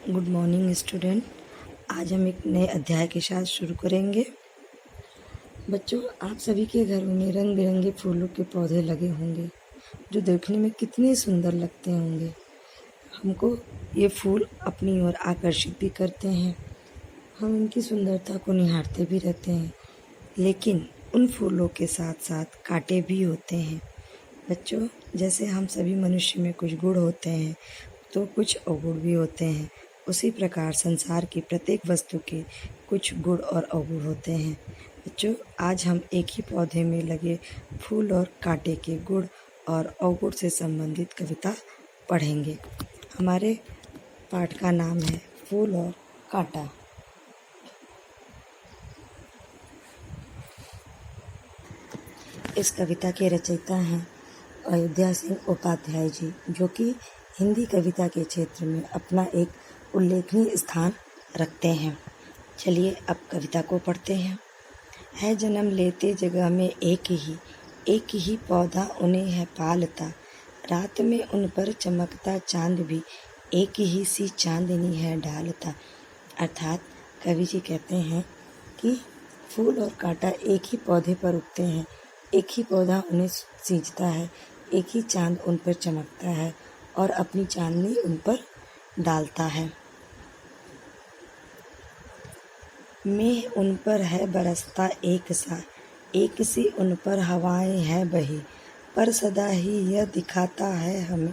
Good morning student. आज हम एक नए अध्याय के साथ शुरू करेंगे। बच्चों, आप सभी के घरों में रंग बिरंगे फूलों के पौधे लगे होंगे जो देखने में कितने सुंदर लगते होंगे। हमको ये फूल अपनी ओर आकर्षित भी करते हैं, हम इनकी सुंदरता को निहारते भी रहते हैं, लेकिन उन फूलों के साथ साथ कांटे भी होते हैं। बच्चों, जैसे हम सभी मनुष्य में कुछ गुण होते हैं तो कुछ अवगुण भी होते हैं, उसी प्रकार संसार की प्रत्येक वस्तु के कुछ गुण और अवगुण होते हैं। बच्चों, आज हम एक ही पौधे में लगे फूल और कांटे के गुण और अवगुण से संबंधित कविता पढ़ेंगे। हमारे पाठ का नाम है फूल और कांटा। इस कविता के रचयिता हैं अयोध्या सिंह उपाध्याय जी, जो कि हिंदी कविता के क्षेत्र में अपना एक उल्लेखनीय स्थान रखते हैं। चलिए अब कविता को पढ़ते हैं। है जन्म लेते जगह में एक ही पौधा उन्हें है पालता, रात में उन पर चमकता चांद भी एक ही सी चांदनी है डालता। अर्थात कवि जी कहते हैं कि फूल और कांटा एक ही पौधे पर उगते हैं, एक ही पौधा उन्हें सींचता है, एक ही चांद उन पर चमकता है और अपनी चांदनी उन पर डालता है। मेह उन पर है बरसता एक सा, एक सी उन पर हवाएं है बही, पर सदा ही यह दिखाता है हमें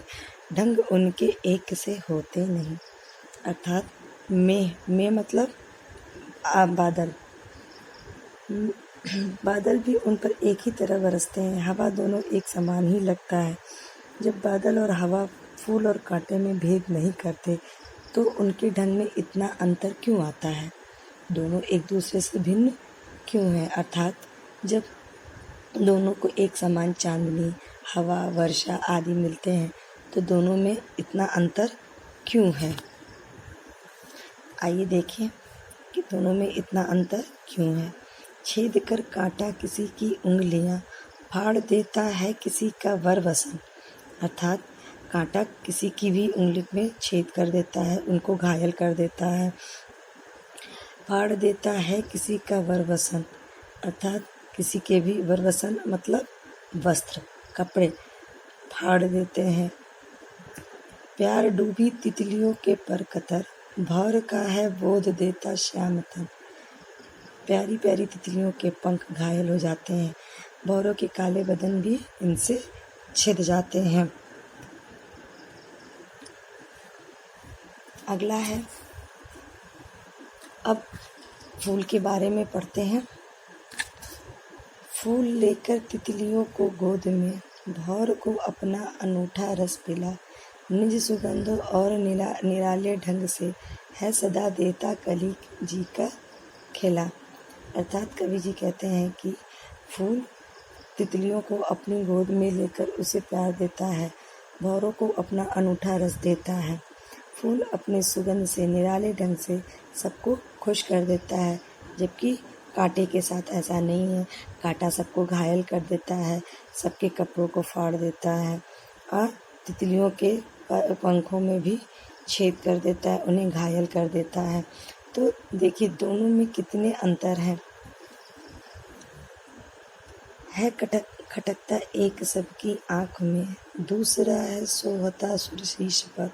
ढंग उनके एक से होते नहीं। अर्थात मेह मतलब बादल, बादल भी उन पर एक ही तरह बरसते हैं, हवा दोनों एक समान ही लगता है। जब बादल और हवा फूल और कांटे में भेद नहीं करते तो उनके ढंग में इतना अंतर क्यों आता है? दोनों एक दूसरे से भिन्न क्यों है? अर्थात जब दोनों को एक समान चांदनी, हवा, वर्षा आदि मिलते हैं तो दोनों में इतना अंतर क्यों है? आइए देखें कि दोनों में इतना अंतर क्यों है। छेद कर कांटा किसी की उंगलियां, फाड़ देता है किसी का वरवसन। अर्थात कांटा किसी की भी उंगली में छेद कर देता है, उनको घायल कर देता है। फाड़ देता है किसी का वरवसन, अर्थात किसी के भी वरवसन मतलब वस्त्र, कपड़े फाड़ देते हैं। प्यार डूबी तितलियों के पर कतर, भौर का है बोध देता श्याम तन। प्यारी प्यारी तितलियों के पंख घायल हो जाते हैं, भौरों के काले बदन भी इनसे छिद जाते हैं। अगला है, अब फूल के बारे में पढ़ते हैं। फूल लेकर तितलियों को गोद में, भौर को अपना अनूठा रस पिला, निज सुगंधों और निराले ढंग से है सदा देता कली जी का खिला। अर्थात कवि जी कहते हैं कि फूल तितलियों को अपनी गोद में लेकर उसे प्यार देता है, भौरों को अपना अनूठा रस देता है। फूल अपने सुगंध से निराले ढंग से सबको खुश कर देता है, जबकि कांटे के साथ ऐसा नहीं है। कांटा सबको घायल कर देता है, सबके कपड़ों को फाड़ देता है और तितलियों के पंखों में भी छेद कर देता है, उन्हें घायल कर देता है। तो देखिए दोनों में कितने अंतर हैं। है खटकता एक सबकी आँख में, दूसरा है सोहता सुरशीश पर।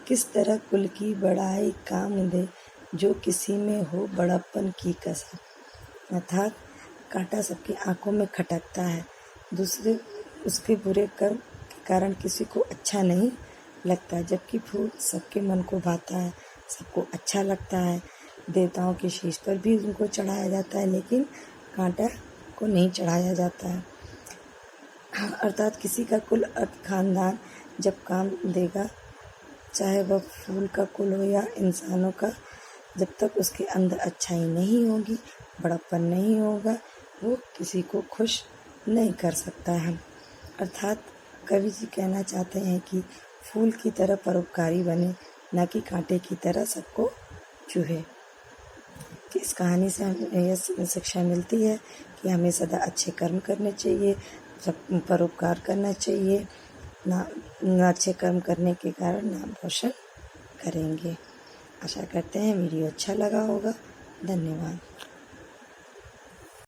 किस तरह कुल की बड़ाई काम दे, जो किसी में हो बड़प्पन की कसर। अर्थात कांटा सबकी आँखों में खटकता है, दूसरे उसके बुरे कर्म के कारण किसी को अच्छा नहीं लगता, जबकि फूल सबके मन को भाता है, सबको अच्छा लगता है। देवताओं के शीश पर भी उनको चढ़ाया जाता है, लेकिन कांटा को नहीं चढ़ाया जाता है। अर्थात किसी का कुल खानदान जब काम देगा, चाहे वह फूल का कुल हो या इंसानों का, जब तक उसके अंदर अच्छाई नहीं होगी, बड़प्पन नहीं होगा, वो किसी को खुश नहीं कर सकता है। अर्थात कवि जी कहना चाहते हैं कि फूल की तरह परोपकारी बने, न कि कांटे की तरह सबको चूहे। कि इस कहानी से हमें यह शिक्षा मिलती है कि हमें सदा अच्छे कर्म करने चाहिए, सब परोपकार करना चाहिए, ना अच्छे कर्म करने के कारण नाम रोशन करेंगे। आशा करते हैं वीडियो अच्छा लगा होगा। धन्यवाद।